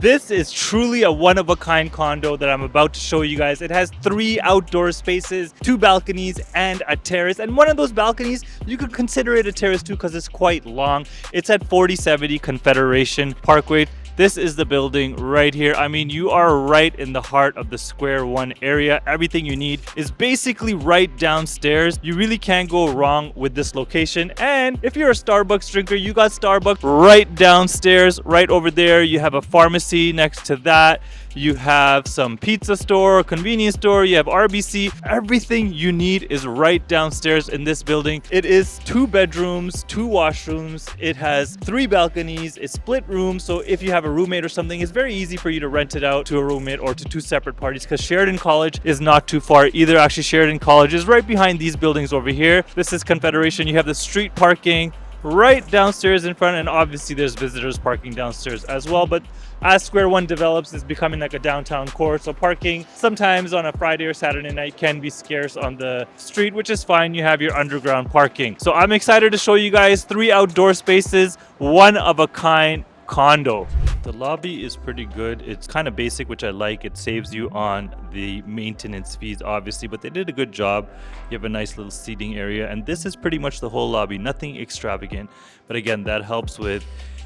This is truly a one-of-a-kind condo that I'm about to show you guys. It has 3 outdoor spaces, 2 balconies, and a terrace. And one of those balconies, you could consider it a terrace too because it's quite long. It's at 4070 Confederation Parkway. This is the building right here. I mean, you are right in the heart of the Square One area. Everything you need is basically right downstairs. You really can't go wrong with this location. And if you're a Starbucks drinker, you got Starbucks right downstairs, right over there. You have a pharmacy next to that. You have some pizza store, convenience store, you have RBC. Everything you need is right downstairs in this building. It is 2 bedrooms, 2 washrooms. It has 3 balconies, it's split rooms. So if you have a roommate or something, it's very easy for you to rent it out to a roommate or to 2 separate parties because Sheridan College is not too far either. Actually, Sheridan College is right behind these buildings over here. This is Confederation. You have the street parking right downstairs in front, and obviously there's visitors parking downstairs as well. But as Square One develops, it's becoming like a downtown core, so parking sometimes on a Friday or Saturday night can be scarce on the street, which is fine. You have your underground parking. So I'm excited to show you guys 3 outdoor spaces, one of a kind condo. The lobby is pretty good. It's kind of basic, which I like. It saves you on the maintenance fees, obviously, but they did a good job. You have a nice little seating area, and this is pretty much the whole lobby. Nothing extravagant, but again, that helps with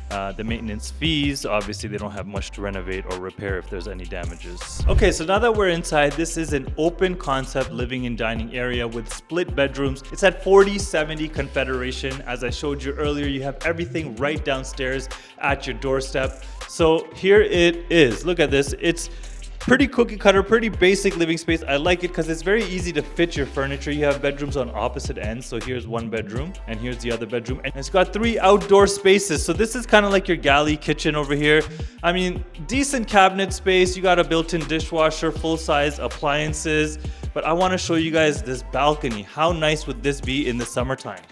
the maintenance fees. Obviously, they don't have much to renovate or repair if there's any damages. Okay, so now that we're inside, this is an open concept living and dining area with split bedrooms. It's at 4070 Confederation. As I showed you earlier, you have everything right downstairs at your doorstep. So here it is. Look at this. It's pretty cookie cutter, pretty basic living space. I like it because it's very easy to fit your furniture. You have bedrooms on opposite ends. So here's one bedroom and here's the other bedroom. And it's got 3 outdoor spaces. So this is kind of like your galley kitchen over here. I mean, decent cabinet space. You got a built-in dishwasher, full-size appliances. But I want to show you guys this balcony. How nice would this be in the summertime?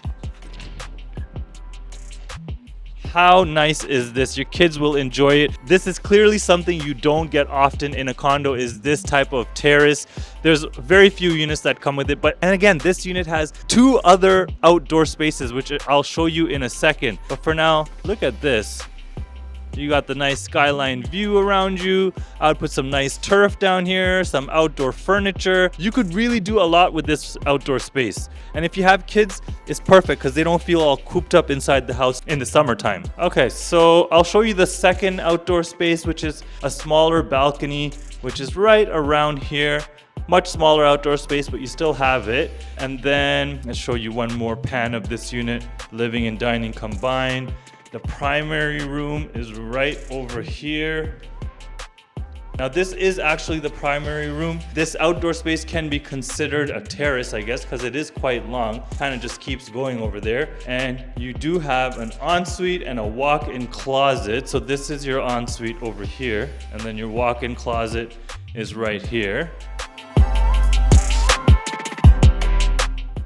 How nice is this? Your kids will enjoy it. This is clearly something you don't get often in a condo, is this type of terrace. There's very few units that come with it, and again, this unit has 2 other outdoor spaces, which I'll show you in a second. But for now, look at this. You got the nice skyline view around you. I would put some nice turf down here, some outdoor furniture. You could really do a lot with this outdoor space. And if you have kids, it's perfect because they don't feel all cooped up inside the house in the summertime. Okay, so I'll show you the second outdoor space, which is a smaller balcony, which is right around here. Much smaller outdoor space, but you still have it. And then I'll show you one more pan of this unit, living and dining combined. The primary room is right over here. Now this is actually the primary room. This outdoor space can be considered a terrace, I guess, because it is quite long. Kind of just keeps going over there. And you do have an ensuite and a walk-in closet. So this is your ensuite over here. And then your walk-in closet is right here.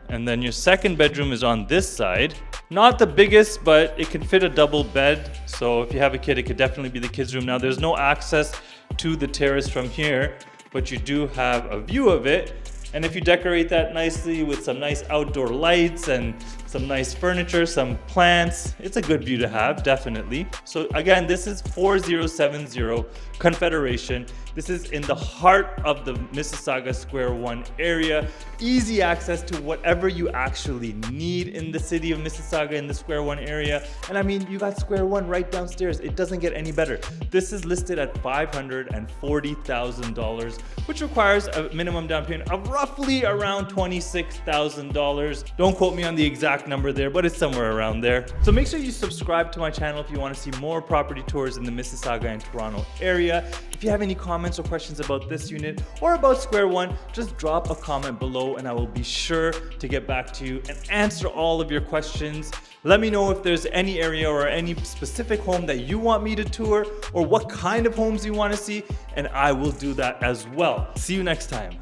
And then your second bedroom is on this side. Not the biggest, but it can fit a double bed. So if you have a kid, it could definitely be the kids' room. Now there's no access to the terrace from here, but you do have a view of it. And if you decorate that nicely with some nice outdoor lights and some nice furniture, some plants, it's a good view to have, definitely. So again, this is 4070 Confederation. This is in the heart of the Mississauga Square One area. Easy access to whatever you actually need in the city of Mississauga, in the Square One area. And I mean, you got Square One right downstairs. It doesn't get any better. This is listed at $540,000, which requires a minimum down payment of roughly around $26,000. Don't quote me on the exact number there, but it's somewhere around there. So make sure you subscribe to my channel if you want to see more property tours in the Mississauga and Toronto area. If you have any comments or questions about this unit or about Square One, just drop a comment below and I will be sure to get back to you and answer all of your questions. Let me know if there's any area or any specific home that you want me to tour or what kind of homes you want to see, and I will do that as well. See you next time.